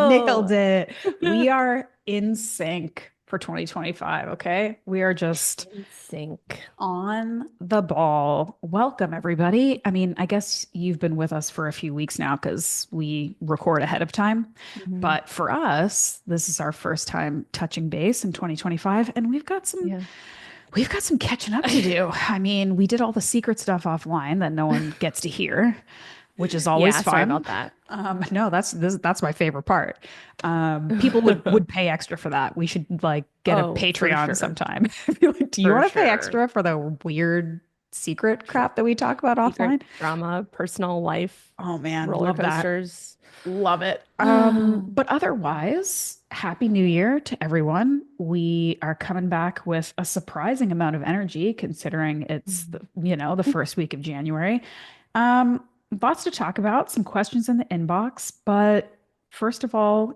Nailed it. We are in sync for 2025. Okay. We are just In sync. on the ball. Welcome, everybody. I mean, I guess you've been with us for a few weeks now because we record ahead of time. Hmm. But for us, this is our first time touching base in 2025, and Yeah. we've got some catching up to do. I mean, we did all the secret stuff offline that no one gets to hear, which is always Yeah, sorry fun. about that. No, that's my favorite part. People would pay extra for that. We should like get a Oh, for Patreon sure. sometime. Be like, do you For want to pay sure. extra for the weird secret crap that we talk about Secret offline? drama, personal life, Oh man, roller love that. coasters. Love it. But otherwise, Happy New Year to everyone. We are coming back with a surprising amount of energy considering it's the first week of January. Um, Lots to talk about, some questions in the inbox, but first of all,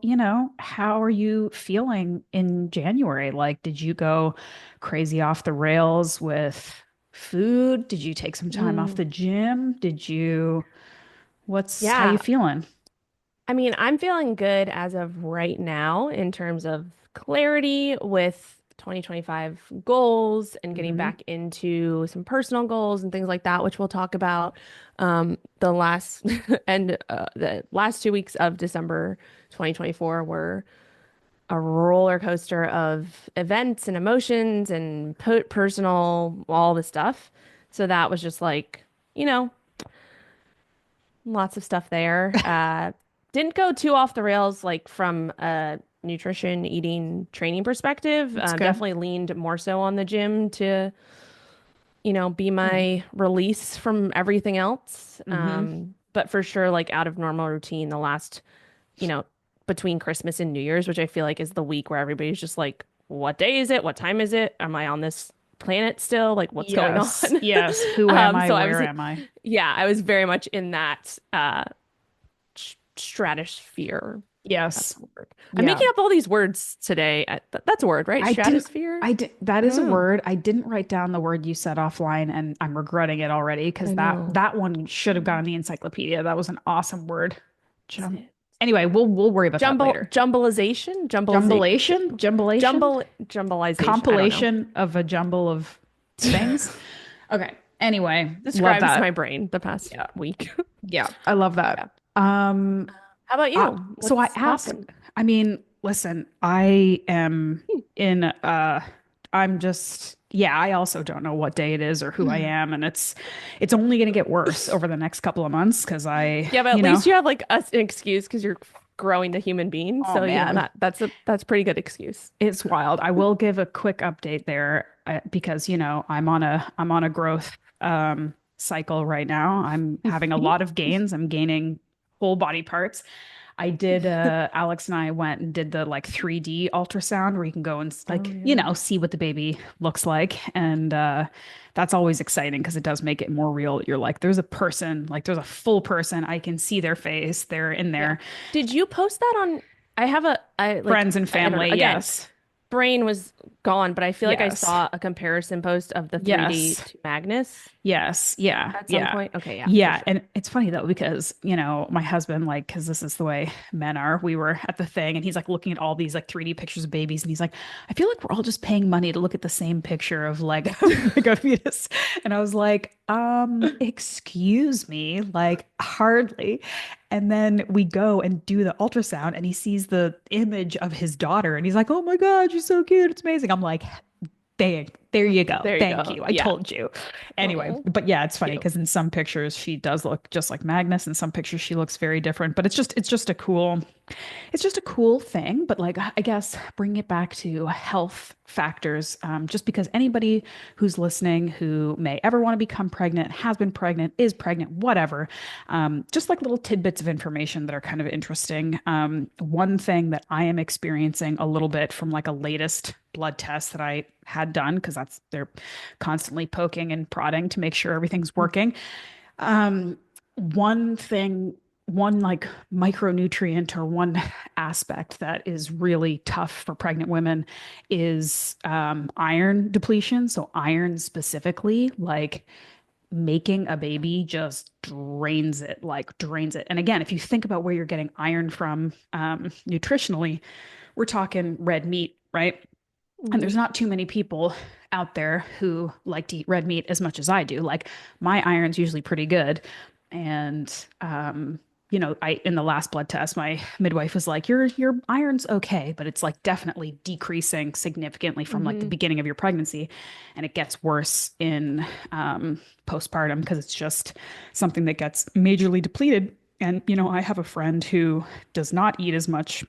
how are you feeling in January? Like, did you go crazy off the rails with food? Did you take some time off Mm. the gym? How you Yeah. feeling? I mean, I'm feeling good as of right now in terms of clarity with 2025 goals and getting Hmm. back into some personal goals and things like that, which we'll talk about. The last and the last 2 weeks of December 2024 were a roller coaster of events and emotions and personal, all the stuff. So that was just like, you know, lots of stuff there. Didn't go too off the rails, like from a nutrition, eating, training perspective. That's good. Definitely leaned more so on the gym to, be Mm. my release from everything else. Hmm. But for sure, like out of normal routine, the last, you know, between Christmas and New Year's, which I feel like is the week where everybody's just like, what day is it? What time is it? Am I on this planet still? Like, what's going on? Yes. Yes. Who am I? So I was, Where am I? yeah, I was very much in that stratosphere. That's Yes. a word. I'm Yeah. making up all these words today. That's a word, right? I didn't Stratosphere? I did that I is don't a know. word. I didn't write down the word you said offline and I'm regretting it already because I that know. that one should have gone in the encyclopedia. That was an awesome word. Is Jum. it Anyway, we'll worry about that later. jumblization, Jumbulation? jumblization. I don't know. Compilation of a jumble of things. Okay. Anyway, love Describes my that. brain the past Yeah. week. Yeah. I love that. Yeah. Um How about you? So I What's asked, popping? I mean, listen, I am in I'm just yeah, I also don't know what day it is or who I am and it's only going to get worse over the next couple of months because Yeah, but at least you have like an excuse because you're growing the human being. oh So yeah, man, that's a pretty good excuse. it's wild. I will give a quick update there because I'm on a growth cycle right now. I'm having a lot of gains. I'm gaining whole body parts. I did Alex and I went and did the like 3D ultrasound where you can go and Oh like, yeah. see what the baby looks like. And that's always exciting because it does make it more real. You're like, there's a person, like there's a full person. I can see their face. They're in Yeah. there. Did you post that on? I like Friends and I don't know. family. Again, Yes. brain was gone, but I feel like I Yes. saw a comparison post of the 3D Yes. to Magnus Yes. Yeah. at some Yeah. point. Okay, yeah, for Yeah. sure. And it's funny though, because, my husband, like, because this is the way men are, we were at the thing and he's like looking at all these like 3D pictures of babies. And he's like, I feel like we're all just paying money to look at the same picture of like, like a fetus. And I was like, excuse me, like, hardly. And then we go and do the ultrasound and he sees the image of his daughter and he's like, oh my God, she's so cute. It's amazing. I'm like, there you go. There you Thank go. you. I Yeah. told you. Anyway, Oh, but yeah, it's funny cute. because in some pictures she does look just like Magnus. In some pictures she looks very different. But it's just a cool thing. But like I guess bring it back to health factors. Just because anybody who's listening who may ever want to become pregnant, has been pregnant, is pregnant, whatever. Just like little tidbits of information that are kind of interesting. One thing that I am experiencing a little bit from like a latest blood test that I had done because they're constantly poking and prodding to make sure everything's working. Um, one thing, one like micronutrient or one aspect that is really tough for pregnant women is iron depletion. So iron specifically, like making a baby just drains it, like drains it. And again, if you think about where you're getting iron from nutritionally, we're talking red meat, right? And Hmm. there's not too many people out there who like to eat red meat as much as I do. Like my iron's usually pretty good. And I in the last blood test, my midwife was like, your iron's okay, but it's like definitely decreasing significantly from like the Hmm. beginning of your pregnancy. And it gets worse in postpartum because it's just something that gets majorly depleted. And I have a friend who does not eat as much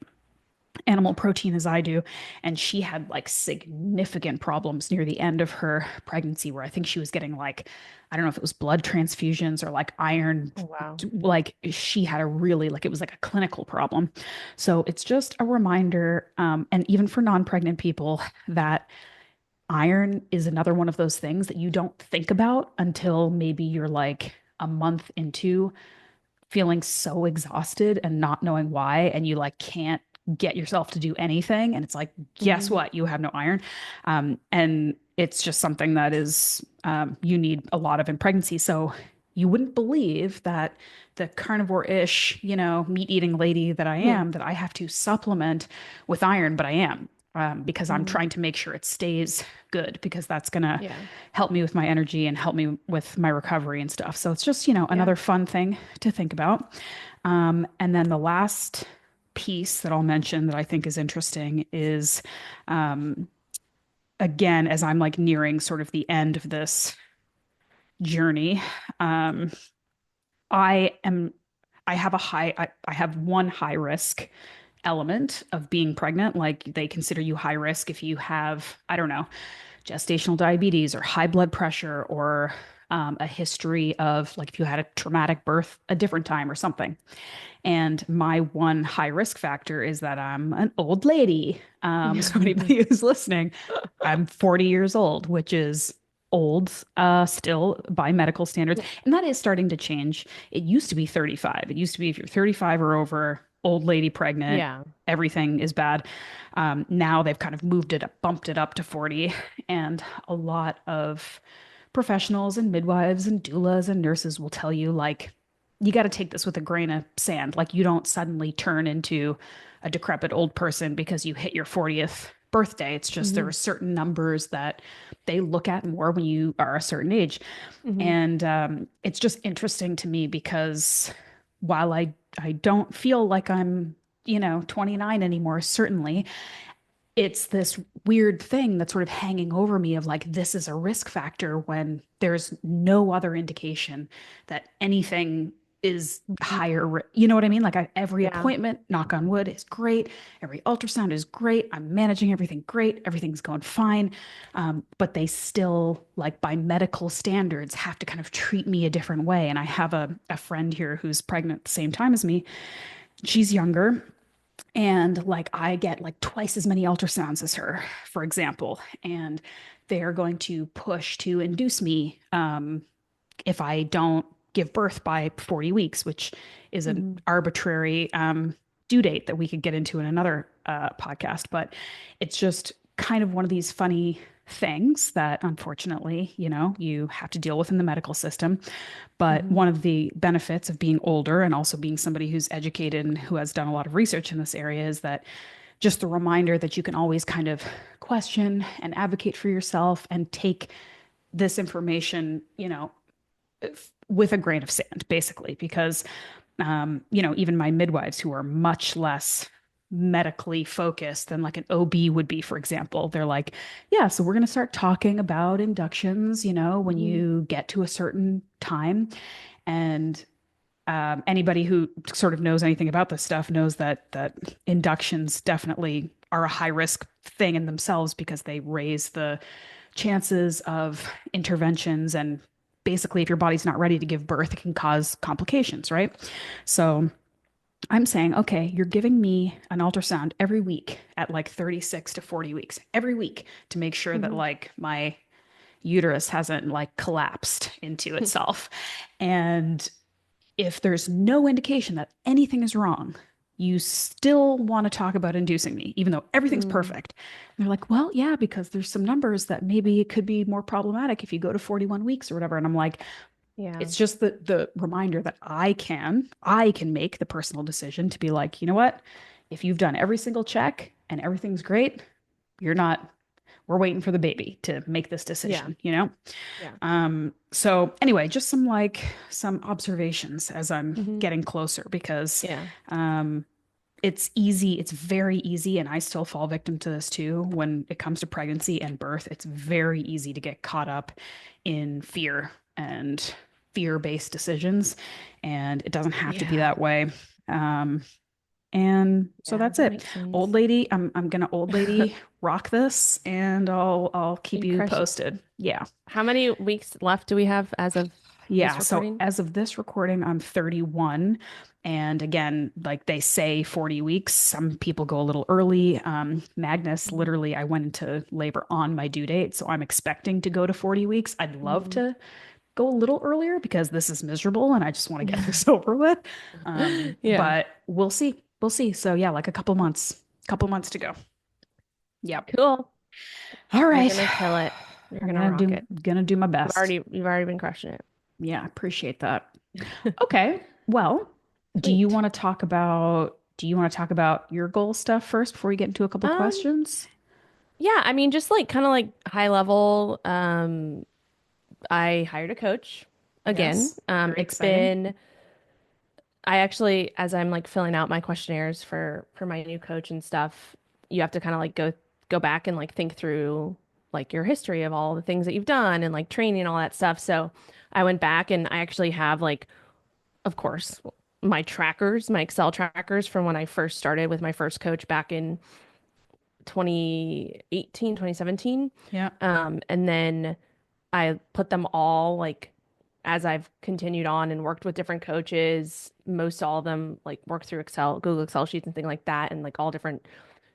animal protein as I do. And she had like significant problems near the end of her pregnancy where I think she was getting like, I don't know if it was blood transfusions or like iron. Oh, wow. Like she had a really, like, it was like a clinical problem. So it's just a reminder, and even for non-pregnant people, that iron is another one of those things that you don't think about until maybe you're like a month into feeling so exhausted and not knowing why, and you like can't get yourself to do anything. And it's like, guess Hmm. what? You have no iron. And it's just something that is, you need a lot of in pregnancy. So you wouldn't believe that the carnivore-ish, meat eating lady that I am, that I have to supplement with iron, but I am. Because I'm Hmm. trying to make sure it stays good because that's going to Yeah. help me with my energy and help me with my recovery and stuff. So it's just, Yeah. another fun thing to think about. And then the last piece that I'll mention that I think is interesting is, again, as I'm like nearing sort of the end of this journey, um, I am, I have a I have one high risk element of being pregnant. Like they consider you high risk if you have, I don't know, gestational diabetes or high blood pressure or a history of like if you had a traumatic birth a different time or something. And my one high risk factor is that I'm an old lady. So anybody who's listening, I'm 40 years old, which is old still by medical standards. And that is starting to change. It used to be 35. It used to be if you're 35 or over, old lady pregnant, Yeah. everything is bad. Now they've kind of moved it up, bumped it up to 40. And a lot of professionals and midwives and doulas and nurses will tell you, like, you got to take this with a grain of sand. Like, you don't suddenly turn into a decrepit old person because you hit your 40th birthday. It's just there Hmm. are certain numbers that they look at more when you are a certain age. Hmm. And it's just interesting to me because while I don't feel like I'm, 29 anymore, certainly, it's this weird thing that's sort of hanging over me of like, this is a risk factor when there's no other indication that anything is higher. You know what I mean? Like every Yeah. appointment, knock on wood, is great. Every ultrasound is great. I'm managing everything great. Everything's going fine. But they still, like by medical standards, have to kind of treat me a different way. And I have a friend here who's pregnant at the same time as me. She's younger, and like I get like twice as many ultrasounds as her, for example, and they're going to push to induce me if I don't give birth by 40 weeks, which is an Hmm. arbitrary due date that we could get into in another podcast. But it's just kind of one of these funny things that unfortunately, you have to deal with in the medical system. But Hmm. one of the benefits of being older and also being somebody who's educated and who has done a lot of research in this area is that just the reminder that you can always kind of question and advocate for yourself and take this information, with a grain of sand, basically, because, even my midwives who are much less medically focused than like an OB would be, for example, they're like, yeah, so we're going to start talking about inductions, when Hmm. you get to a certain time. And anybody who sort of knows anything about this stuff knows that inductions definitely are a high risk thing in themselves because they raise the chances of interventions, and basically if your body's not ready to give birth it can cause complications, right? So I'm saying, okay, you're giving me an ultrasound every week at like 36 to 40 weeks every week to make sure that Hmm. like my uterus hasn't like collapsed into itself. And if there's no indication that anything is wrong, you still want to talk about inducing me, even though everything's Mm. perfect. And they're like, well, yeah, because there's some numbers that maybe it could be more problematic if you go to 41 weeks or whatever. And I'm like, Yeah. It's just the reminder that I can make the personal decision to be like, you know what? If you've done every single check and everything's great, you're not, we're waiting for the baby to make this Yeah. decision, you know? Yeah. So anyway, just some observations as I'm Hmm. getting closer because Yeah. um it's easy, it's very easy, and I still fall victim to this too when it comes to pregnancy and birth. It's very easy to get caught up in fear and fear-based decisions, and it doesn't have to be Yeah. that way. Um, and so Yeah, that's that it. makes Old sense. lady, I'm gonna old lady rock this, and I'll keep You you crush it. posted. Yeah. How many weeks left do we have as of this Yeah, so recording? as of this recording, I'm 31. And again, like they say 40 weeks. Some people go a little early. Magnus, Mhm. literally, I went into labor on my due date. So I'm expecting to go to 40 weeks. I'd love Mhm. to go a little earlier because this is miserable and I just want to get this over with. Yeah. But we'll see. We'll see. So yeah, like a couple months to go. Yep. Cool. All You're right. gonna kill it. You're I'm gonna rock it. gonna do my best. You've already been crushing it. Yeah, I appreciate that. Okay. Well, Sweet. do you want to talk about your goal stuff first before we get into a couple Um, questions? yeah, I mean, just like kind of like high level, I hired a coach again. Yes. Very It's exciting. been I actually, as I'm like filling out my questionnaires for my new coach and stuff, you have to kind of like go back and like think through like your history of all the things that you've done and like training and all that stuff. So I went back and I actually have like, of course, my trackers, my Excel trackers from when I first started with my first coach back in 2018, 2017. Yeah. And then I put them all like as I've continued on and worked with different coaches, most all of them like work through Excel, Google Excel sheets and things like that, and like all different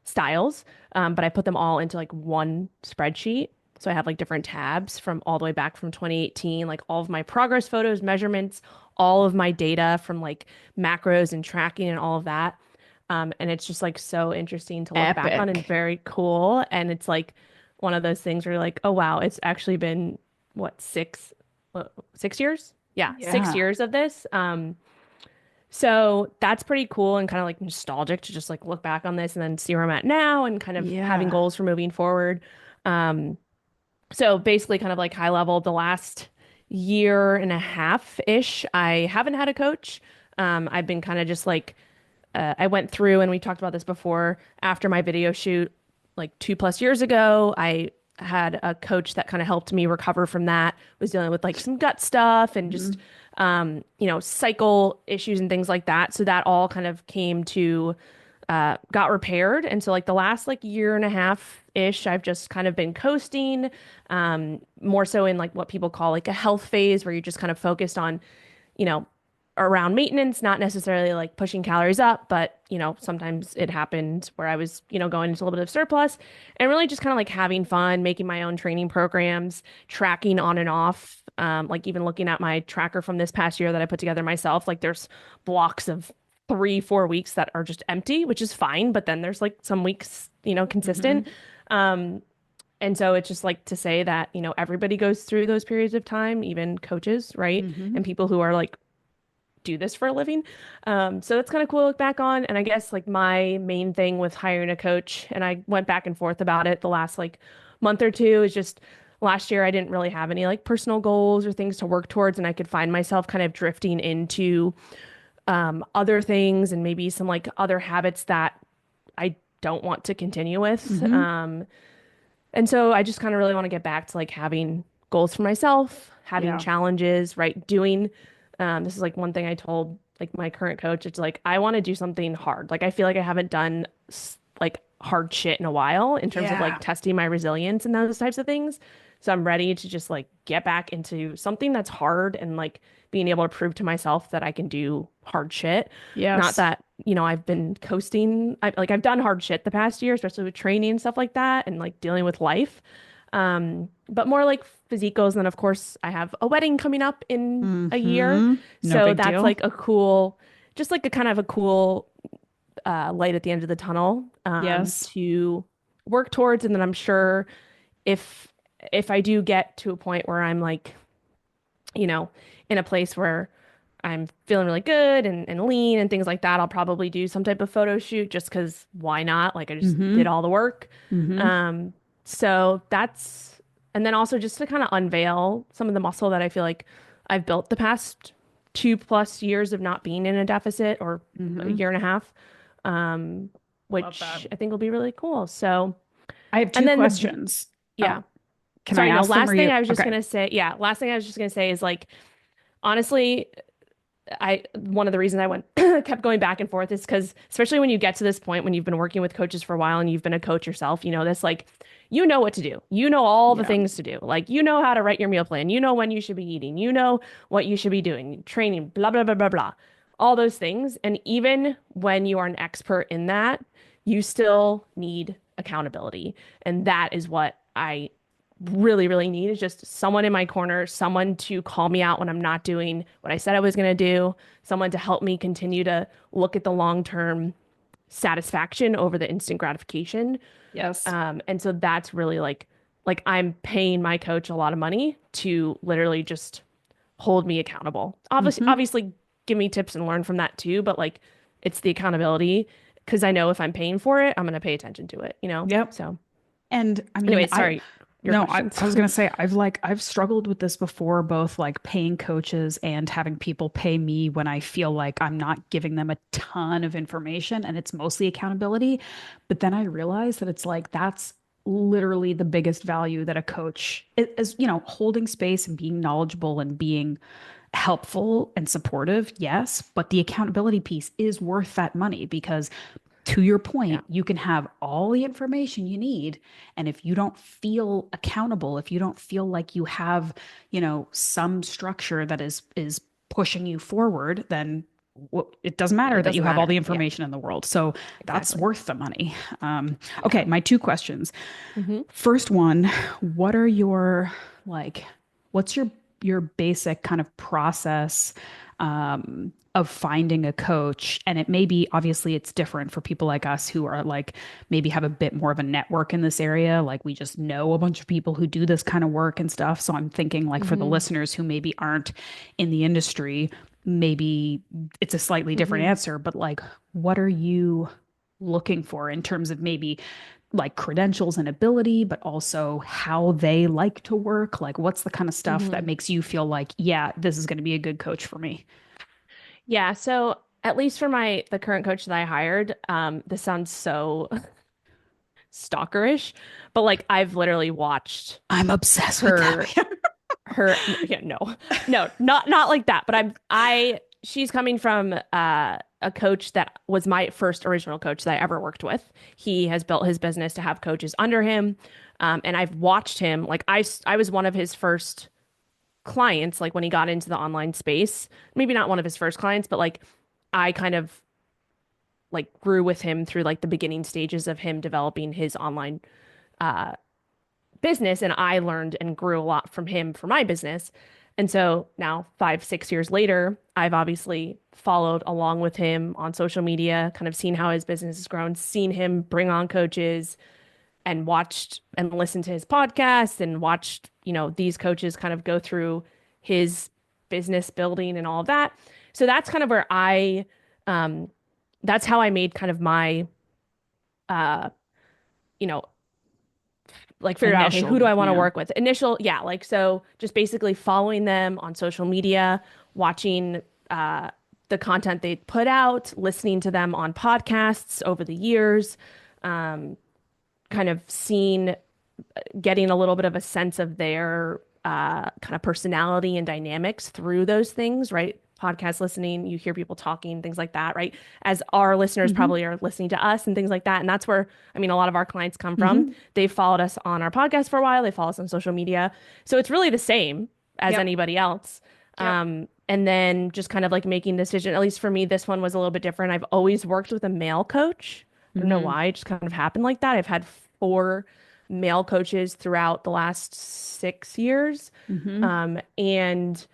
styles. But I put them all into like one spreadsheet. So I have like different tabs from all the way back from 2018, like all of my progress photos, measurements, all of my data from like macros and tracking and all of that. And it's just like so interesting to look back on and Epic. very cool. And it's like one of those things where you're like, oh wow, it's actually been what, 6 years? Yeah, six Yeah. years of this. So that's pretty cool and kind of like nostalgic to just like look back on this and then see where I'm at now and kind of having Yeah. goals for moving forward. Um, so basically kind of like high level, the last year and a half ish, I haven't had a coach. I've been kind of just like I went through, and we talked about this before, after my video shoot, like 2+ years ago, I had a coach that kind of helped me recover from that, was dealing with like some gut stuff and just, Mhm. cycle issues and things like that. So that all kind of came to, got repaired. And so like the last like year and a half ish, I've just kind of been coasting, more so in like what people call like a health phase where you're just kind of focused on, you know, around maintenance, not necessarily like pushing calories up, but sometimes it happened where I was, going into a little bit of surplus and really just kind of like having fun, making my own training programs, tracking on and off. Like even looking at my tracker from this past year that I put together myself, like there's blocks of 3, 4 weeks that are just empty, which is fine. But then there's like some weeks, consistent. Mhm. Um, and so it's just like to say that, everybody goes through those periods of time, even coaches, right? Mhm. And people who are like do this for a living. So that's kind of cool to look back on. And I guess like my main thing with hiring a coach, and I went back and forth about it the last like month or two, is just last year I didn't really have any like personal goals or things to work towards, and I could find myself kind of drifting into other things and maybe some like other habits that I don't want to continue with. Mhm. And so I just kind of really want to get back to like having goals for myself, having Yeah. challenges, right? This is like one thing I told like my current coach. It's like, I want to do something hard. Like, I feel like I haven't done like hard shit in a while in terms of like Yeah. testing my resilience and those types of things. So I'm ready to just like get back into something that's hard and like being able to prove to myself that I can do hard shit. Not Yes. that, I've been coasting. I've done hard shit the past year, especially with training and stuff like that and like dealing with life. But more like physique goals. And then of course I have a wedding coming up in a year. Mhm. No So big that's deal. like a cool, just like a kind of a cool light at the end of the tunnel Yes. to work towards. And then I'm sure if if I do get to a point where I'm like, you know, in a place where I'm feeling really good and lean and things like that, I'll probably do some type of photo shoot just because why not? Like I just Mm-hmm. did all the work. Mm-hmm. Um, so that's, and then also just to kind of unveil some of the muscle that I feel like I've built the past 2+ years of not being in a deficit or a Mm-hmm. year and a half, um, Love that. which I think will be really cool. So, I have and two then questions. yeah. Oh, can I Sorry, no, ask them last or thing you? I was just Okay. gonna say, yeah, last thing I was just gonna say is like, honestly, I one of the reasons I went kept going back and forth is because especially when you get to this point when you've been working with coaches for a while and you've been a coach yourself, you know this like you know what to do. You know all the Yeah. things to do. Like you know how to write your meal plan. You know when you should be eating. You know what you should be doing, training, blah blah blah blah blah. All those things. And even when you are an expert in that, you still need accountability. And that is what I really, really need is just someone in my corner, someone to call me out when I'm not doing what I said I was going to do, someone to help me continue to look at the long-term satisfaction over the instant gratification. Yes. And so that's really like I'm paying my coach a lot of money to literally just hold me accountable. Mm-hmm. Obviously give me tips and learn from that too, but like it's the accountability because I know if I'm paying for it, I'm going to pay attention to it, you know? Yep. So, And I mean, anyway, sorry, your no, questions. I was gonna say I've struggled with this before, both like paying coaches and having people pay me when I feel like I'm not giving them a ton of information and it's mostly accountability. But then I realized that it's like that's literally the biggest value that a coach is, holding space and being knowledgeable and being helpful and supportive, yes, but the accountability piece is worth that money because to your Yeah. point, you can have all the information you need. And if you don't feel accountable, if you don't feel like you have, some structure that is pushing you forward, then it doesn't matter It that you doesn't have all the matter. Yeah, information in the world. So that's exactly. worth the money. Okay, Yeah. my two questions. Hmm. First one, what are your like, what's your basic kind of process of finding a coach? And it may be obviously it's different for people like us who are like maybe have a bit more of a network in this area. Like we just know a bunch of people who do this kind of work and stuff. So I'm thinking like for the Hmm. listeners who maybe aren't in the industry, maybe it's a slightly different Hmm. answer, but like what are you looking for in terms of maybe like credentials and ability, but also how they like to work? Like, what's the kind of stuff that Hmm. makes you feel like, yeah, this is going to be a good coach for me? Yeah. So at least for the current coach that I hired, this sounds so stalkerish, but like I've literally watched I'm obsessed with them. her yeah, no, no, not like that, but she's coming from a coach that was my first original coach that I ever worked with. He has built his business to have coaches under him. And I've watched him like I was one of his first clients like when he got into the online space. Maybe not one of his first clients, but like I kind of like grew with him through like the beginning stages of him developing his online uh business, and I learned and grew a lot from him for my business. And so now 5, 6 years later, I've obviously followed along with him on social media, kind of seen how his business has grown, seen him bring on coaches and watched and listened to his podcast and watched, these coaches kind of go through his business building and all of that. So that's kind of where um, that's how I made kind of my, uh, you know, like figured out, okay, who do Initial, I want to yeah. work with? Initial, yeah, like so just basically following them on social media, watching uh the content they put out, listening to them on podcasts over the years, um, kind of seeing getting a little bit of a sense of their kind of personality and dynamics through those things, right? Podcast listening, you hear people talking, things like that, right? As our listeners Hmm. probably are listening to us and things like that. And that's where, I mean, a lot of our clients come from. Hmm. They've followed us on our podcast for a while, they follow us on social media. So it's really the same as Yep. anybody else. Yep. And then just kind of like making the decision, at least for me, this one was a little bit different. I've always worked with a male coach. I don't know Hmm. why, it just kind of happened like that. I've had 4 male coaches throughout the last 6 years. Hmm. And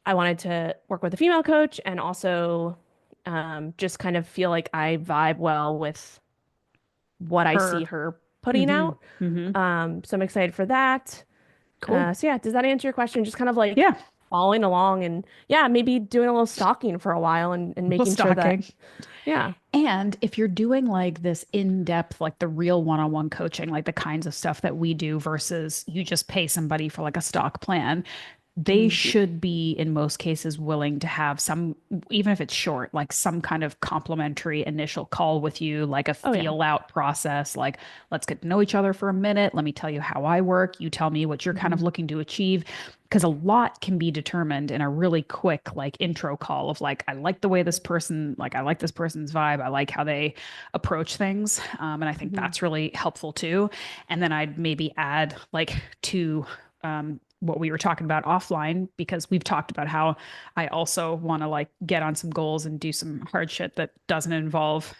I wanted to work with a female coach and also just kind of feel like I vibe well with what I see Her. her putting Hmm. out. Hmm. So I'm excited for that. Cool. So yeah, does that answer your question? Just kind of like Yeah. following along and yeah, maybe doing a little stalking for a while and Little making sure that, stalking. yeah. And if you're doing like this in-depth, like the real one-on-one coaching, like the kinds of stuff that we do versus you just pay somebody for like a stock plan, they Mhm. should be in most cases willing to have some, even if it's short, like some kind of complimentary initial call with you, like a Oh yeah. feel out process, like let's get to know each other for a minute. Let me tell you how I work. You tell me what you're kind Hmm. of looking to achieve. Because a lot can be determined in a really quick, like intro call of like, I like the way this person, like, I like this person's vibe. I like how they approach things. And I think Hmm. that's really helpful too. And then I'd maybe add like to what we were talking about offline because we've talked about how I also want to like get on some goals and do some hard shit that doesn't involve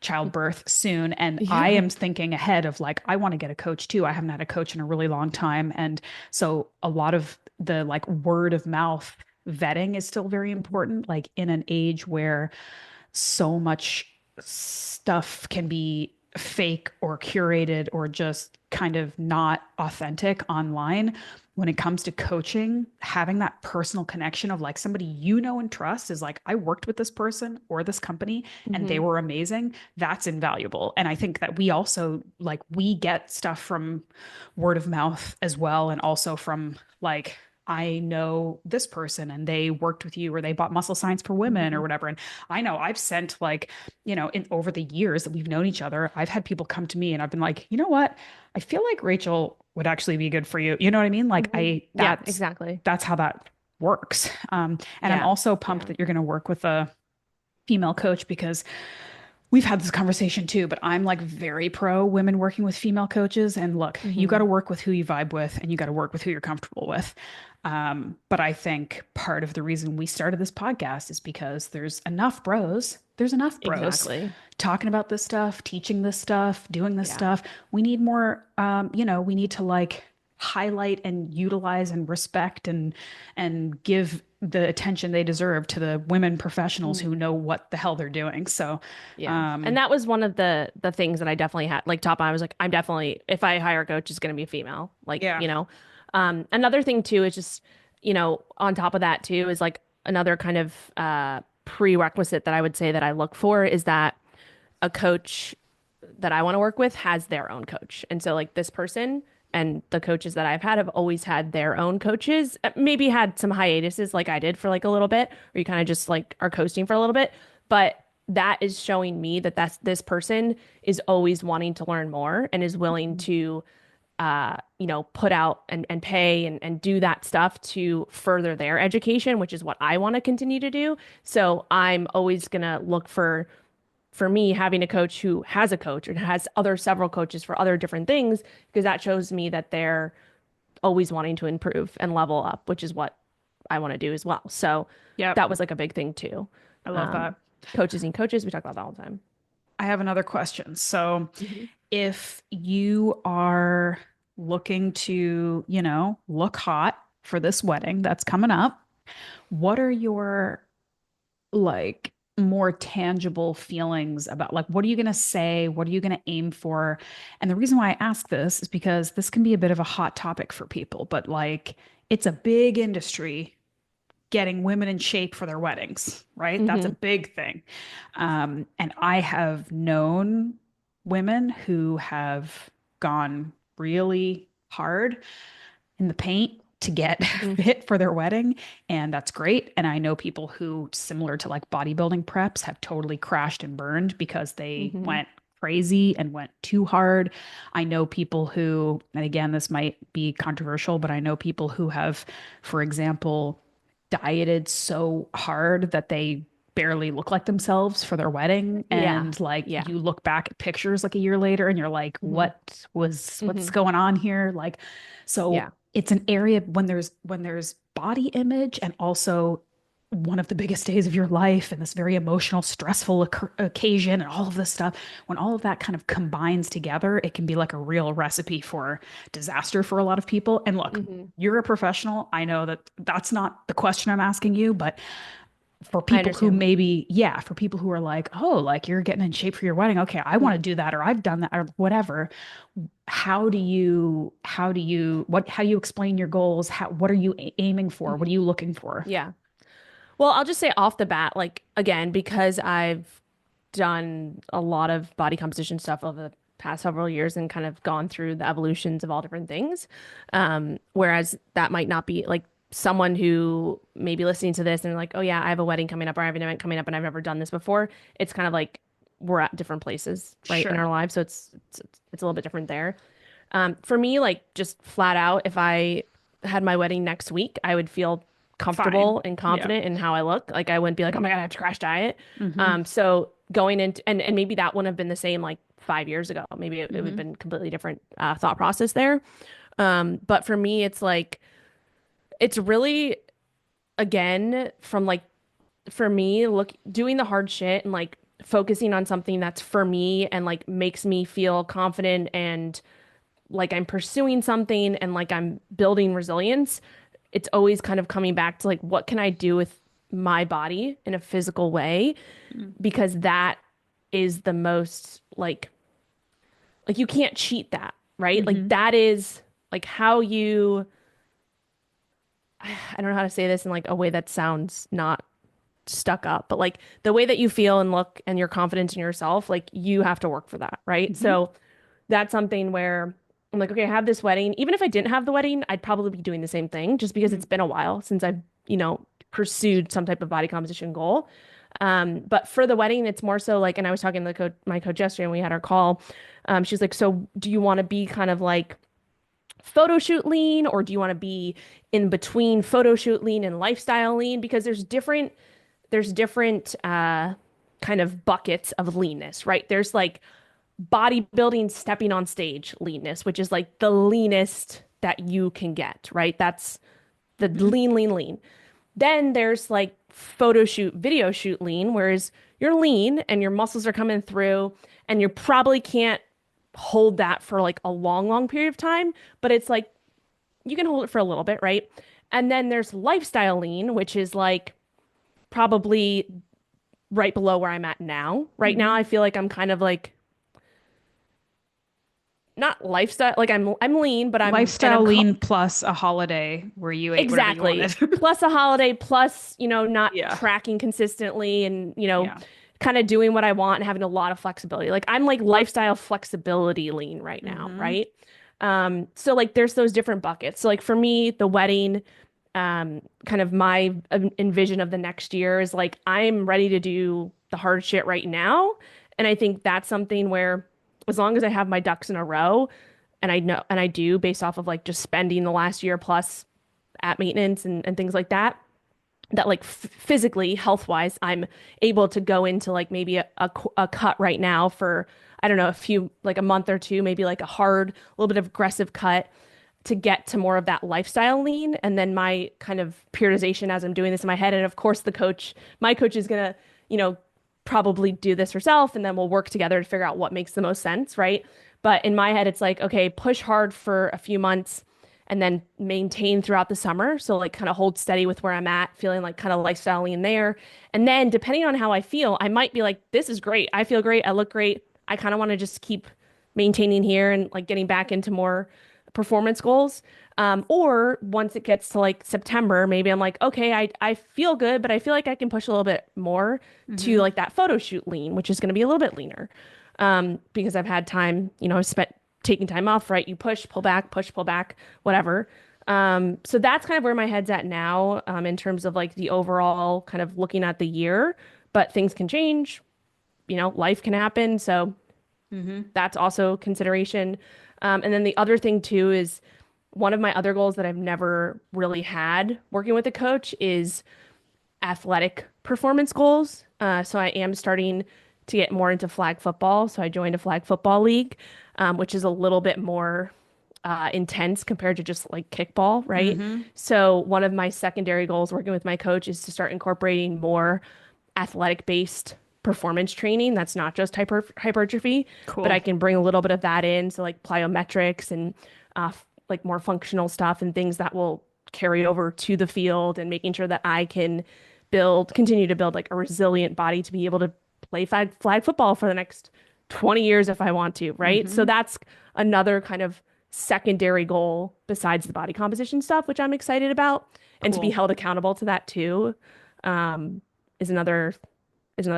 childbirth soon. And I Yeah. am thinking ahead of like, I want to get a coach too. I haven't had a coach in a really long time. And so a lot of the like word of mouth vetting is still very Mhm. important, like in an age where so much stuff can be fake or curated or just kind of not authentic online. When it comes to coaching, having that personal connection of like somebody you know and trust is like, I worked with this person or this company and they Hmm. were amazing. That's invaluable. And I think that we also like, we get stuff from word of mouth as well. And also from like, I know this person and they worked with you or they bought muscle science for women or Hmm. whatever. And I know I've sent like, in over the years that we've known each other, I've had people come to me and I've been like, you know what? I feel like Rachel would actually be good for you. You know what I mean? Like Hmm. Yeah, exactly. that's how that works. And I'm Yeah. also pumped Yeah. that you're going to work with a female coach because we've had this conversation too, but I'm like very pro women working with female coaches. And look, you got Hmm. to work with who you vibe with and you got to work with who you're comfortable with. But I think part of the reason we started this podcast is because there's enough bros. There's enough bros Exactly. talking about this stuff, teaching this stuff, doing this Yeah. stuff. We need more, we need to like highlight and utilize and respect and give the attention they deserve to the women professionals who Mhm. know what the hell they're doing. So, Yeah. And um, that was one of the things that I definitely had like top on. I was like, I'm definitely if I hire a coach, it's gonna be a female. Like, yeah. Another thing too is just, on top of that too is like another kind of prerequisite that I would say that I look for is that a coach that I want to work with has their own coach. And so like this person and the coaches that I've had have always had their own coaches. Maybe had some hiatuses like I did for like a little bit, or you kind of just like are coasting for a little bit. But that is showing me that this person is always wanting to learn more and is willing to put out and pay and do that stuff to further their education, which is what I want to continue to do. So I'm always gonna look for me having a coach who has a coach or has other several coaches for other different things because that shows me that they're always wanting to improve and level up, which is what I want to do as well. So Yep. that was like a big thing too. I love Um, that. Coaches and coaches, we talk about that all the time. I have another question. So, Hmm. if you are looking to, look hot for this wedding that's coming up, what are your like more tangible feelings about like what are you going to say? What are you going to aim for? And the reason why I ask this is because this can be a bit of a hot topic for people, but like it's a big industry getting women in shape for their weddings, right? That's a Hmm. big thing. And I have known women who have gone really hard in the paint to get Hmm. fit for their wedding. And that's great. And I know people who, similar to like bodybuilding preps, have totally crashed and burned because they Hmm. went crazy and went too hard. I know people who, and again, this might be controversial, but I know people who have, for example, dieted so hard that they barely look like themselves for their wedding Yeah. and like Yeah. you look back at pictures like a year later and you're like Hmm. what's Hmm. going on here like so Yeah. it's an area when there's body image and also one of the biggest days of your life and this very emotional stressful occasion and all of this stuff when all of that kind of combines together it can be like a real recipe for disaster for a lot of people and look Hmm. you're a professional I know that that's not the question I'm asking you but for I people who understand. maybe, yeah, for people who are like, oh, like you're getting in shape for your wedding. Okay, I want to Mhm. do that, or I've done that, or whatever. How do you explain your goals? What are you aiming for? What are Mhm. you looking for? Yeah. Well, I'll just say off the bat, like again, because I've done a lot of body composition stuff over the past several years and kind of gone through the evolutions of all different things. Whereas that might not be like someone who may be listening to this and like, oh yeah, I have a wedding coming up or I have an event coming up and I've never done this before. It's kind of like we're at different places, right, in Sure. our lives. So it's a little bit different there. For me, like just flat out, if I had my wedding next week, I would feel Fine. comfortable and Yeah. confident in how I look. Like I wouldn't be like, oh my God, I have to crash diet. Mm-hmm. So going into and maybe that wouldn't have been the same like 5 years ago. Maybe it would have Mm-hmm. been completely different thought process there. But for me, it's like it's really again from like for me, look doing the hard shit and like focusing on something that's for me and like makes me feel confident and like I'm pursuing something and like I'm building resilience, it's always kind of coming back to like, what can I do with my body in a physical way? Because that is the most like you can't cheat that, right? Like Mm-hmm. that is like how you, I don't know how to say this in like a way that sounds not stuck up, but like the way that you feel and look and your confidence in yourself, like you have to work for that, right? Mm-hmm. So that's something where I'm like, okay, I have this wedding. Even if I didn't have the wedding, I'd probably be doing the same thing just because it's been a while since I've, pursued some type of body composition goal. But for the wedding, it's more so like, and I was talking to my coach yesterday and we had our call. She's like, so do you want to be kind of like photo shoot lean or do you want to be in between photo shoot lean and lifestyle lean? Because there's different kind of buckets of leanness, right? There's like bodybuilding stepping on stage leanness, which is like the leanest that you can get, right? That's the Mm-hmm. lean, lean, lean. Then there's like photo shoot, video shoot lean, whereas you're lean and your muscles are coming through and you probably can't hold that for like a long, long period of time, but it's like you can hold it for a little bit, right? And then there's lifestyle lean, which is like probably right below where I'm at now. Right now, Mm-hmm. I feel like I'm kind of like not lifestyle, like I'm lean, but I'm Lifestyle lean plus a holiday where you ate whatever you exactly wanted. plus a holiday, plus, not Yeah. tracking consistently and, Yeah. kind of doing what I want and having a lot of flexibility. Like I'm like lifestyle flexibility lean right now, Mm-hmm. right? So like there's those different buckets. So like for me, the wedding, kind of my envision of the next year is like I'm ready to do the hard shit right now. And I think that's something where as long as I have my ducks in a row, and I know and I do based off of like just spending the last year plus at maintenance and things like that, that like physically, health wise, I'm able to go into like maybe a cut right now for, I don't know, like a month or two, maybe like a hard, a little bit of aggressive cut to get to more of that lifestyle lean. And then my kind of periodization as I'm doing this in my head. And of course, my coach is going to, probably do this herself. And then we'll work together to figure out what makes the most sense. Right. But in my head, it's like, okay, push hard for a few months and then maintain throughout the summer. So like kind of hold steady with where I'm at, feeling like kind of lifestyle lean there. And then depending on how I feel, I might be like, this is great. I feel great. I look great. I kind of want to just keep maintaining here and like getting back into more performance goals. Or once it gets to like September, maybe I'm like, okay, I feel good, but I feel like I can push a little bit more to Mm-hmm. like that photo shoot lean, which is going to be a little bit leaner. Because I've had time, I've spent taking time off, right? You push, pull back, whatever. So that's kind of where my head's at now, in terms of like the overall kind of looking at the year, but things can change, life can happen. So Mm-hmm. that's also consideration. And then the other thing too is one of my other goals that I've never really had working with a coach is athletic performance goals. So I am starting to get more into flag football. So I joined a flag football league, which is a little bit more intense compared to just like kickball, right? Mm-hmm. So one of my secondary goals working with my coach is to start incorporating more athletic based performance training that's not just hypertrophy, but Cool. I can bring a little bit of that in. So like plyometrics and like more functional stuff and things that will carry over to the field and making sure that I can continue to build like a resilient body to be able to play flag football for the next 20 years if I want to, right? So Hmm. that's another kind of secondary goal besides the body composition stuff, which I'm excited about. And to be Cool. held accountable to that too, um, is another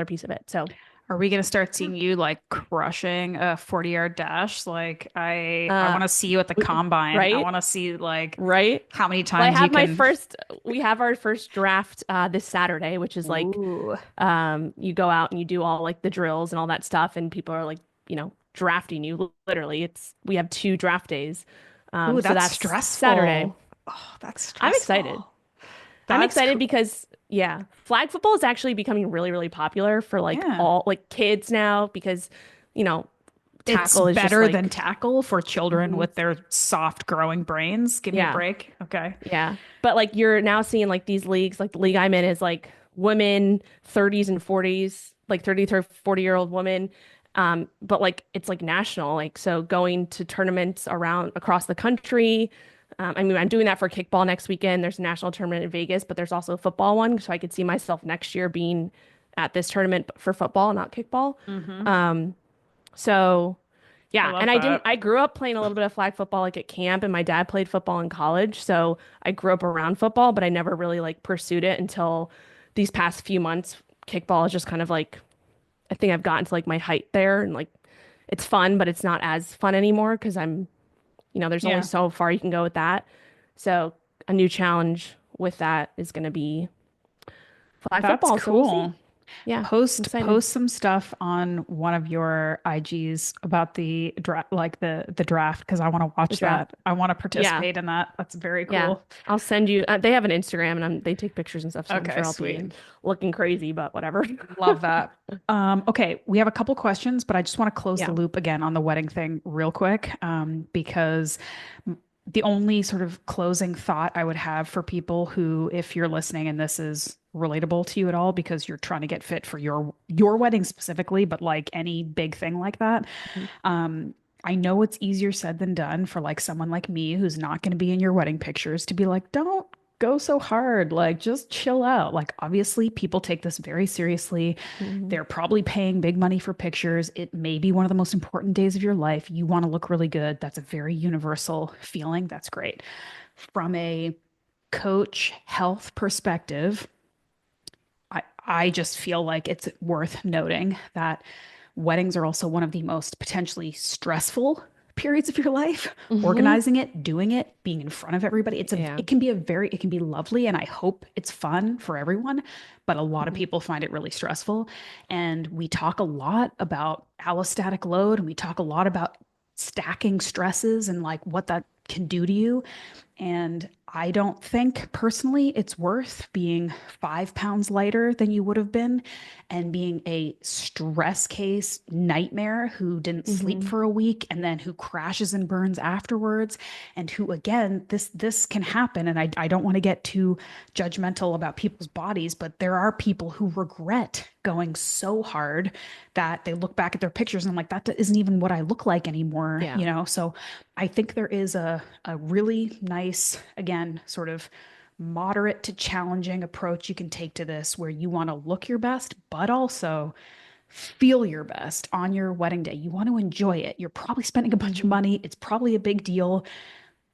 piece of it. So Are we gonna start yeah. seeing you like crushing a 40-yard dash? Like I Uh, want to see you at the combine. I right, want to see like right. how many Well, times you can. we have our first draft this Saturday, which is like Ooh. you go out and you do all like the drills and all that stuff, and people are like, drafting you literally. We have 2 draft days. Ooh, So that's that's Saturday. stressful. Oh, that's I'm excited. stressful. I'm That's excited cool. because yeah, flag football is actually becoming really, really popular for like Yeah. all like kids now because, you know, It's tackle is just better than like tackle for children mhm, with their soft growing brains. Give me a yeah. break. Okay. Yeah. But like you're now seeing like these leagues, like the league I'm in is like women 30s and 40s, like 30 to 40-year-old women. But like it's like national, like so going to tournaments around across the country. I mean, I'm doing that for kickball next weekend. There's a national tournament in Vegas, but there's also a football one. So I could see myself next year being at this tournament for football, not kickball. Hmm. Um, so I yeah, love and that. I grew up playing a little bit of flag football like at camp and my dad played football in college, so I grew up around football, but I never really like pursued it until these past few months. Kickball is just kind of like I think I've gotten to like my height there and like it's fun, but it's not as fun anymore because there's only Yeah. so far you can go with that. So a new challenge with that is going to be flag That's football, so we'll see. cool. Yeah, I'm excited. Post some stuff on one of your IGs about the draft, like the draft, because I want to The watch draft. that. I want to Yeah. participate in that. That's very Yeah, cool. I'll send you. They have an Instagram and they take pictures and stuff, so I'm Okay, sure I'll sweet. be looking crazy, but whatever. Love that. Okay, we have a couple questions, but I just want to close the Yeah. loop again on the wedding thing real quick, because the only sort of closing thought I would have for people who, if you're listening and this is relatable to you at all, because you're trying to get fit for your wedding specifically, but like any big thing like that, Mhm. um, I know it's easier said than done for like someone like me who's not going to be in your wedding pictures to be like, don't go so hard. Like, just chill out. Like, obviously, people take this very seriously. Mhm. They're probably paying big money for pictures. It may be one of the most important days of your life. You want to look really good. That's a very universal feeling. That's great. From a coach health perspective, I just feel like it's worth noting that weddings are also one of the most potentially stressful periods of your life. Mhm. Organizing it, doing it, being in front of everybody. Yeah. It can be lovely and I hope it's fun for everyone, but a lot of Mhm. people find it really stressful. And we talk a lot about allostatic load and we talk a lot about stacking stresses and like what that can do to you. And I don't think personally it's worth being 5 pounds lighter than you would have been and being a stress case nightmare who didn't sleep Mhm. for a week and then who crashes and burns afterwards. And who, again, this can happen. And I don't want to get too judgmental about people's bodies, but there are people who regret going so hard that they look back at their pictures and I'm like, that isn't even what I look like anymore, Yeah. you know? So I think there is a really nice, again, sort of moderate to challenging approach you can take to this where you want to look your best, but also feel your best on your wedding day. You want to enjoy it. You're probably spending a bunch of Mhm. money. It's probably a big deal. Yeah.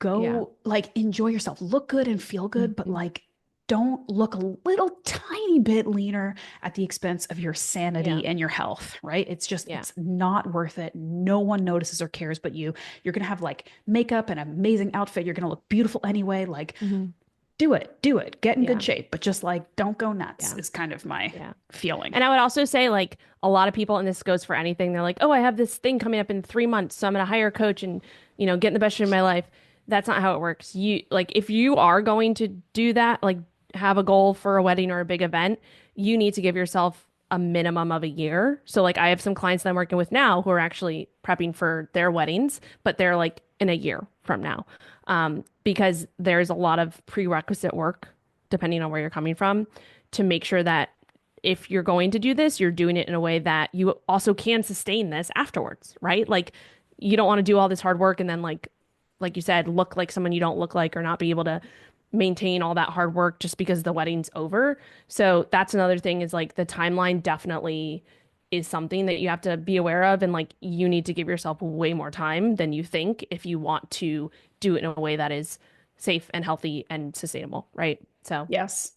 Go like enjoy yourself. Look good and feel good, but Mhm. like don't look a little tiny bit leaner at the expense of your Yeah. sanity and your health, right? Yeah. It's not worth it. No one notices or cares but you. You're going to have like makeup and an amazing outfit. You're going to look beautiful anyway. Like Mhm. do it, get in good Yeah. shape, but just like don't go nuts Yeah. is kind of my Yeah. feeling. And I would also say, like, a lot of people, and this goes for anything, they're like, oh, I have this thing coming up in 3 months, so I'm gonna hire a coach and, get in the best shape of my life. That's not how it works. Like, if you are going to do that, like, have a goal for a wedding or a big event, you need to give yourself a minimum of a year. So, like, I have some clients that I'm working with now who are actually prepping for their weddings, but they're like in a year from now, because there's a lot of prerequisite work, depending on where you're coming from, to make sure that if you're going to do this, you're doing it in a way that you also can sustain this afterwards, right? Like you don't want to do all this hard work and then like you said, look like someone you don't look like or not be able to maintain all that hard work just because the wedding's over. So that's another thing is like the timeline definitely is something that you have to be aware of. And like you need to give yourself way more time than you think if you want to do it in a way that is safe and healthy and sustainable, right? So, Yes.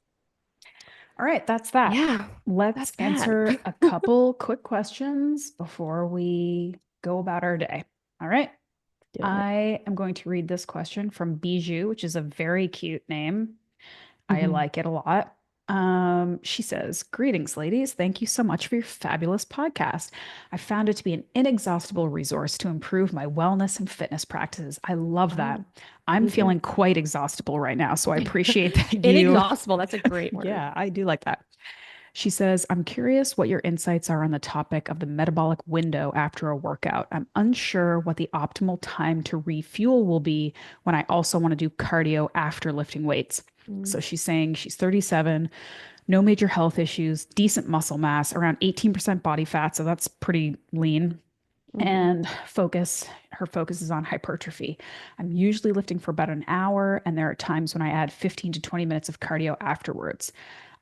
All right, that's that. yeah, Let's that's that. answer a couple quick questions before we go about our day. All right. Do it. I am going to read this question from Bijou, which is a very cute name. I Hmm. like it a lot. She says, greetings, ladies. Thank you so much for your fabulous podcast. I found it to be an inexhaustible resource to improve my wellness and fitness practices. I love that. Oh, I'm me too. feeling quite exhaustible right now, so I appreciate that you. Inexhaustible. That's a great word. Yeah, I do like that. She says, I'm curious what your insights are on the topic of the metabolic window after a workout. I'm unsure what the optimal time to refuel will be when I also want to do cardio after lifting weights. Mm-hmm. So she's saying she's 37, no major health issues, decent muscle mass, around 18% body fat. So that's pretty lean. And her focus is on hypertrophy. I'm usually lifting for about an hour, and there are times when I add 15 to 20 minutes of cardio afterwards.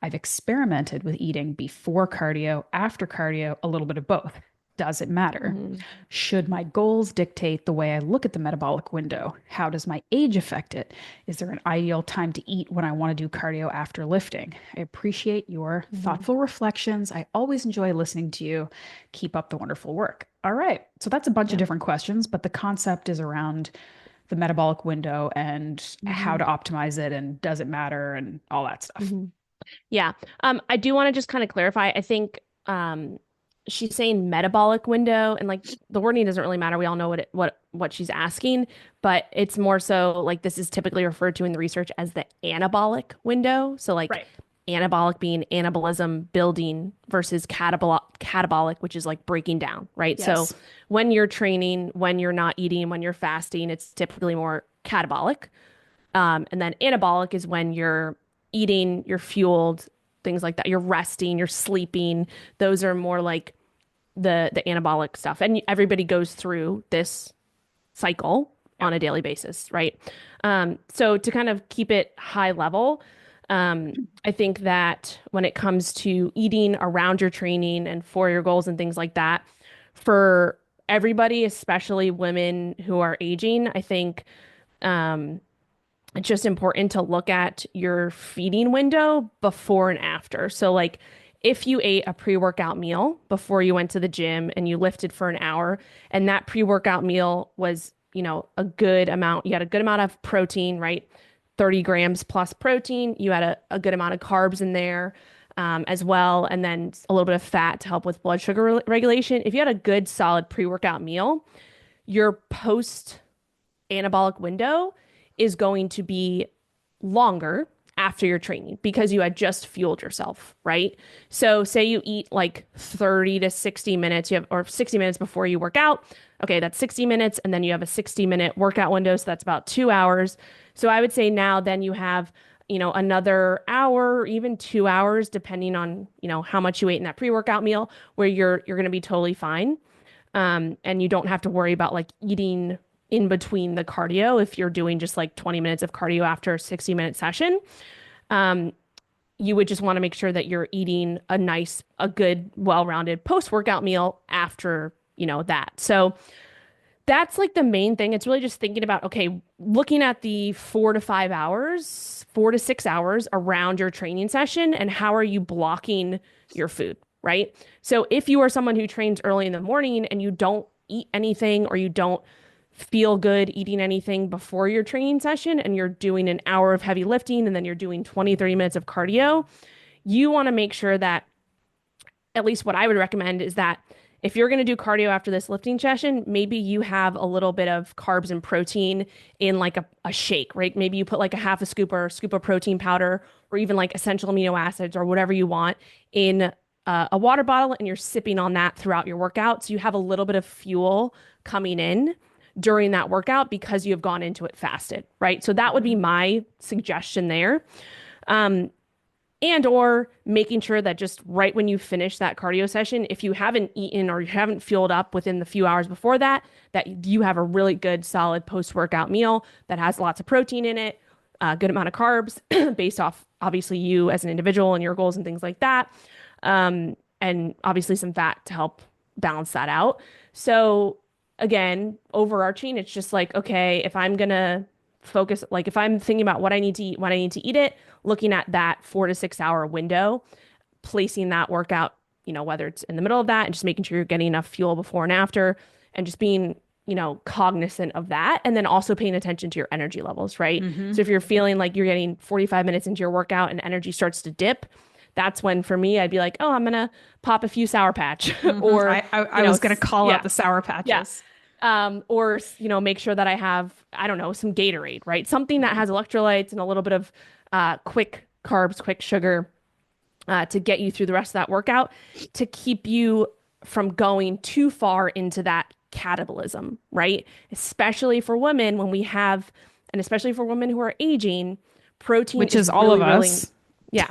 I've experimented with eating before cardio, after cardio, a little bit of both. Does it matter? Hmm. Should my goals dictate the way I look at the metabolic window? How does my age affect it? Is there an ideal time to eat when I want to do cardio after lifting? I appreciate your Hmm. thoughtful reflections. I always enjoy listening to you. Keep up the wonderful work. All right. So that's a bunch of Yeah. different questions, but the concept is around the metabolic window and how Hmm. to optimize it and does it matter and all that stuff. Hmm. Yeah. I do want to just kind of clarify. I think she's saying metabolic window and like the wording doesn't really matter. We all know what she's asking, but it's more so like this is typically referred to in the research as the anabolic window. So like Right. anabolic being anabolism building versus catabolic, which is like breaking down, right? So Yes. when you're training, when you're not eating, when you're fasting, it's typically more catabolic. And then anabolic is when you're eating, you're fueled, things like that. You're resting, you're sleeping. Those are more like the anabolic stuff. And everybody goes through this cycle on Yep. a daily basis, right? So to kind of keep it high level, I think that when it comes to eating around your training and for your goals and things like that, for everybody, especially women who are aging, I think um, it's just important to look at your feeding window before and after. So, like, if you ate a pre-workout meal before you went to the gym and you lifted for an hour, and that pre-workout meal was, a good amount, you had a good amount of protein, right? 30 grams plus protein, you had a good amount of carbs in there as well, and then a little bit of fat to help with blood sugar regulation. If you had a good, solid pre-workout meal, your post anabolic window is going to be longer after your training because you had just fueled yourself, right? So say you eat like 30 to 60 minutes, you have or 60 minutes before you work out. Okay, that's 60 minutes and then you have a 60-minute workout window, so that's about 2 hours. So I would say now then you have another hour or even 2 hours depending on how much you ate in that pre-workout meal where you're going to be totally fine, and you don't have to worry about like eating in between the cardio if you're doing just like 20 minutes of cardio after a 60-minute session. Um, you would just want to make sure that you're eating a good, well-rounded post-workout meal after, that. So that's like the main thing. It's really just thinking about, okay, looking at the 4 to 5 hours, 4 to 6 hours around your training session and how are you blocking your food, right? So if you are someone who trains early in the morning and you don't eat anything or you don't feel good eating anything before your training session and you're doing an hour of heavy lifting and then you're doing 20, 30 minutes of cardio, you want to make sure that at least what I would recommend is that if you're going to do cardio after this lifting session, maybe you have a little bit of carbs and protein in like a shake, right? Maybe you put like a half a scoop or a scoop of protein powder or even like essential amino acids or whatever you want in a water bottle and you're sipping on that throughout your workout. So you have a little bit of fuel coming in during that workout because you have gone into it fasted, right? So that would be Mhm. my suggestion there. Um, and or making sure that just right when you finish that cardio session, if you haven't eaten or you haven't fueled up within the few hours before that, that you have a really good solid post-workout meal that has lots of protein in it, a good amount of carbs based off obviously you as an individual and your goals and things like that. And obviously some fat to help balance that out. So again, overarching, it's just like, okay, if I'm gonna focus, like if I'm thinking about what I need to eat, when I need to eat it, looking at that 4 to 6 hour window, placing that workout, whether it's in the middle of that and just making sure you're getting enough fuel before and after, and just being, cognizant of that. And then also paying attention to your energy levels, right? Mm-hmm. So if you're feeling like you're getting 45 minutes into your workout and energy starts to dip, that's when for me, I'd be like, oh, I'm gonna pop a few Sour Patch Mm-hmm. or, I was going to call out yeah, the Sour yeah. Patches. Or, make sure that I have, I don't know, some Gatorade, right? Something that has electrolytes and a little bit of quick carbs, quick sugar to get you through the rest of that workout to keep you from going too far into that catabolism, right? Especially for women when we have, and especially for women who are aging, protein Which is is all of really, us. yeah,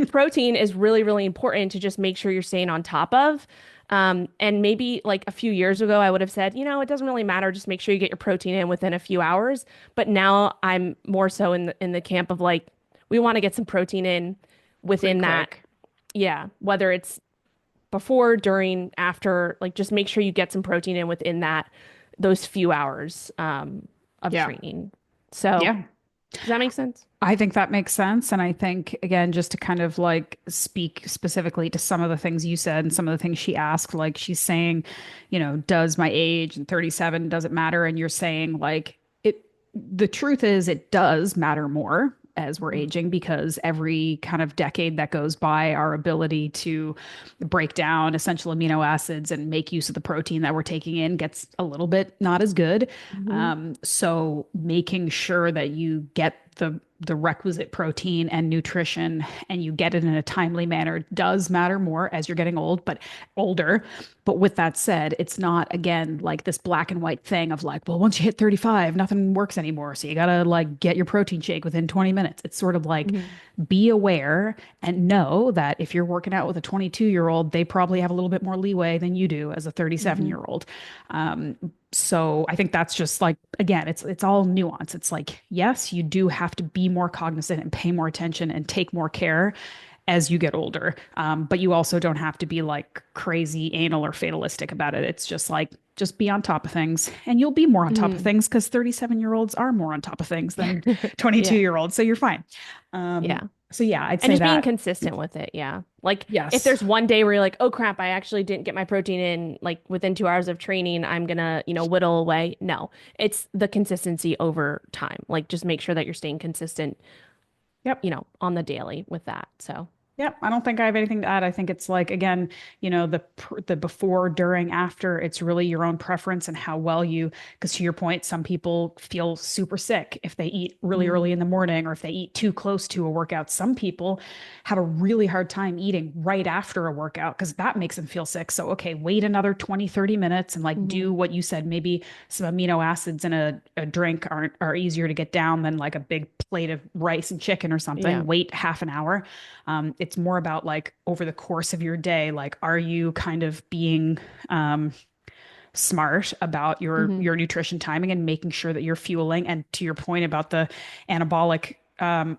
protein is really, really important to just make sure you're staying on top of. And maybe like a few years ago, I would have said, it doesn't really matter. Just make sure you get your protein in within a few hours. But now I'm more so in the camp of like, we want to get some protein in Pretty within that. quick. Yeah, whether it's before, during, after, like just make sure you get some protein in within those few hours of Yeah. training. So, Yeah. does that make sense? I think that makes sense. And I think, again, just to kind of like speak specifically to some of the things you said and some of the things she asked, like she's saying, does my age and 37, does it matter? And you're saying, like, the truth is, it does matter more as we're Mhm. aging because every kind of decade that goes by, our ability to break down essential amino acids and make use of the protein that we're taking in gets a little bit not as good. Mhm. So making sure that you get the requisite protein and nutrition and you get it in a timely manner does matter more as you're getting older. But with that said, it's not again like this black and white thing of like, well, once you hit 35, nothing works anymore. So you gotta like get your protein shake within 20 minutes. It's sort of like Mhm. be aware and know that if you're working out with a 22-year-old, they probably have a little bit more leeway than you do as a 37-year-old. So I think that's just like again, it's all nuance. It's like yes, you do have to be more cognizant and pay more attention and take more care as you get older. But you also don't have to be like crazy anal or fatalistic about it. It's just like just be on top of things and you'll be more on top of Mhm. things because 37-year-olds are more on top of things than Yeah. 22-year-olds. So you're fine. Um, Yeah. so yeah, I'd And say just being that. consistent with it. Yeah. Like if Yes. there's one day where you're like, oh crap, I actually didn't get my protein in like within 2 hours of training, I'm gonna, whittle away. No, it's the consistency over time. Like just make sure that you're staying consistent, Yep. on the daily with that. So, Yep, I don't think I have anything to add. I think it's like again, the before, during, after. It's really your own preference and how well you. Because to your point, some people feel super sick if they eat really mm, early in the morning or if they eat too close to a workout. Some people have a really hard time eating right after a workout because that makes them feel sick. So okay, wait another 20, 30 minutes and like mhm. do what you said. Maybe some amino acids in a drink are easier to get down than like a big plate of rice and chicken or Yeah. something. Wait half an hour. It's more about like over the course of your day, like are you kind of being um, smart about your Hmm. your nutrition timing and making sure that you're fueling. And to your point about the anabolic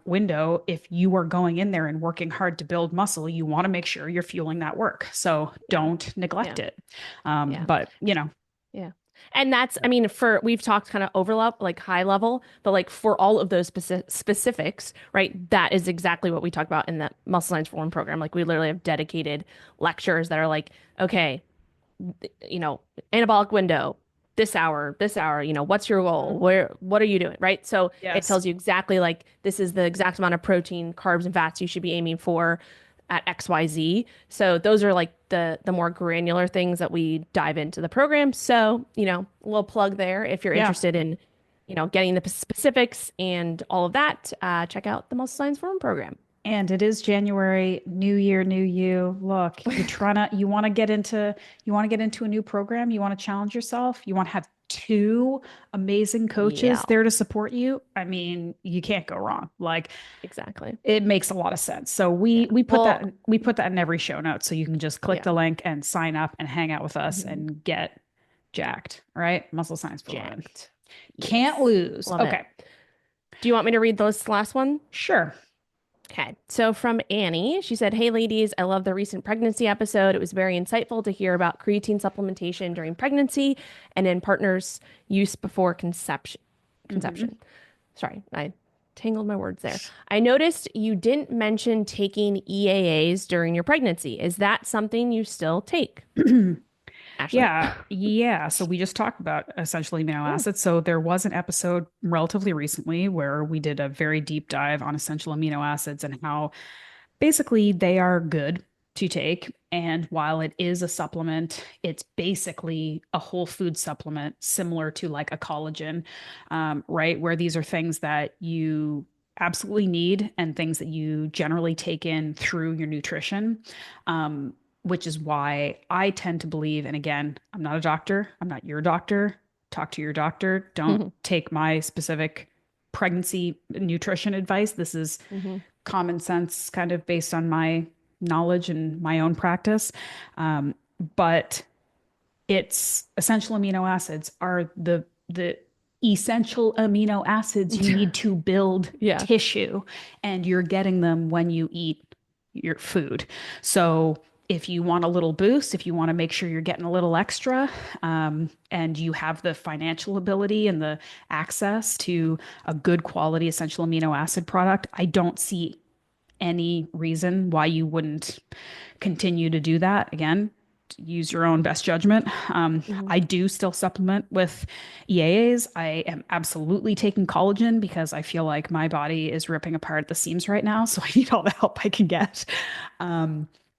window, if you are going in there and working hard to build muscle, you want to make sure you're fueling that work. So Yeah. don't neglect Yeah. it. Yeah. But Yeah. And that's, I mean, we've talked kind of overlap, like high level, but like for all of those specifics, right? That is exactly what we talk about in the Muscle Science for One program. Like we literally have dedicated lectures that are like, okay, you know, anabolic window, this hour, what's your goal? What are you doing? Right. So it yes. tells you exactly like this is the exact amount of protein, carbs, and fats you should be aiming for at XYZ. So those are like the more granular things that we dive into the program. So, a little plug there if you're Yeah. interested in, getting the specifics and all of that, check out the Muscle Science Forum program. And it is January, new year, new you. Look, you want to get into a new program, you want to challenge yourself, you want to have two amazing Yeah, coaches there to support you. I mean, you can't go wrong. Like exactly. it makes a lot of sense. So Yeah. Well, we put that in every show note so you can just click yeah. the link and sign up and hang out with us Mhm. and get jacked, all right? Muscle Science for Women. Jacked. Can't Yes. lose. Love it. Okay. Do you want me to read this last one? Sure. Okay. So from Annie, she said, "Hey ladies, I love the recent pregnancy episode. It was very insightful to hear about creatine supplementation during pregnancy and in partners' use before conception. Hmm. Conception. Sorry, I tangled my words there. I noticed you didn't mention taking EAAs during your pregnancy. Is that something you still take?" Ashley. Yeah, yeah. So we just talked about essential amino Yeah. acids. So there was an episode relatively recently where we did a very deep dive on essential amino acids and how basically they are good to take. And while it is a supplement, it's basically a whole food supplement, similar to like a collagen, right? Where these are things that you absolutely need and things that you generally take in through your nutrition. Which is why I tend to believe, and again, I'm not a doctor, I'm not your doctor. Talk to your doctor. Don't Hmm. take my specific pregnancy nutrition advice. This is Hmm. common sense, kind of based on my knowledge and my own practice. Um, but it's essential amino acids are the essential amino acids you need to build Yeah. tissue, and you're getting them when you eat your food. So if you want a little boost, if you want to make sure you're getting a little extra, and you have the financial ability and the access to a good quality essential amino acid product, I don't see any reason why you wouldn't continue to do that. Again, use your own best judgment. Hmm. I do still supplement with EAAs. I am absolutely taking collagen because I feel like my body is ripping apart at the seams right now. So I need all the help I can get.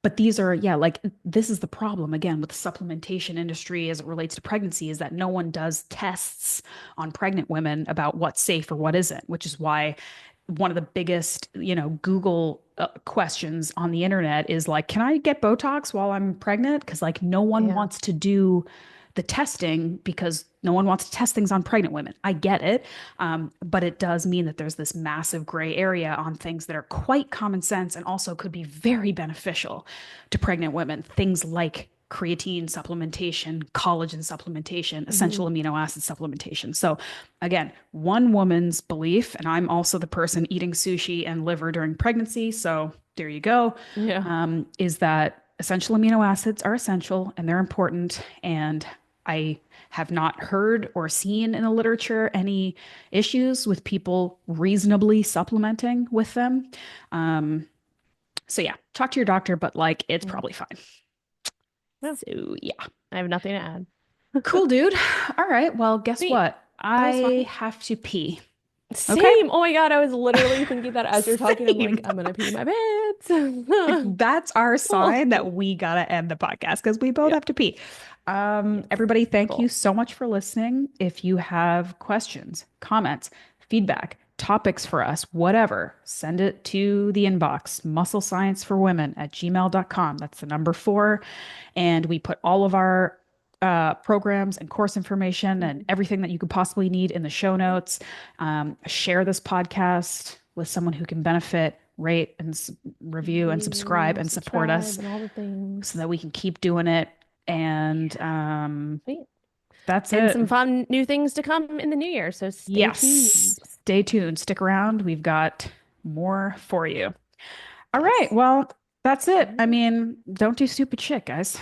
But these are, yeah, like this is the problem again with the supplementation industry as it relates to pregnancy is that no one does tests on pregnant women about what's safe or what isn't, which is why one of the biggest, Google questions on the internet is like, can I get Botox while I'm pregnant? Because like no one Yeah. wants to do the testing because no one wants to test things on pregnant women. I get it. But it does mean that there's this massive gray area on things that are quite common sense and also could be very beneficial to pregnant women. Things like creatine supplementation, collagen supplementation, Hmm. essential amino acid supplementation. So, again, one woman's belief, and I'm also the person eating sushi and liver during pregnancy. So, there you go, Yeah. is that essential amino acids are essential and they're important. And I have not heard or seen in the literature any issues with people reasonably supplementing with them. Um, so, yeah, talk to your doctor, but like it's Yeah. probably fine. Yeah. So, yeah. I have nothing to add. Cool, dude. All right. Well, guess Sweet. what? That was I fun. have to pee. Okay. Same. Oh my God. I was literally thinking that as you're talking. I'm like, Same. I'm gonna pee my pants. That's our Cool. sign that we gotta end the podcast because we both Yeah. have to pee. Yes. Everybody, thank you Cool. so much for listening. If you have questions, comments, feedback, topics for us, whatever, send it to the inbox, muscle science for women at gmail.com. That's the number 4. And we put all of our programs and course information and Mhm. everything that you could possibly need in the show notes. Share this podcast with someone who can benefit, rate and review and subscribe Review, and support subscribe, us and all the so things. that we can keep doing it. And Sweet. that's And it. some fun new things to come in the new year. So stay tuned. Yes. Stay tuned. Stick around. We've got more for you. All right. Yes. Well, that's All it. I right. mean, don't do stupid shit, guys.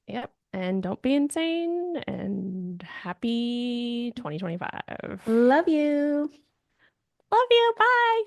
Yep. And don't be insane. And happy 2025. Love you. Love you. Bye.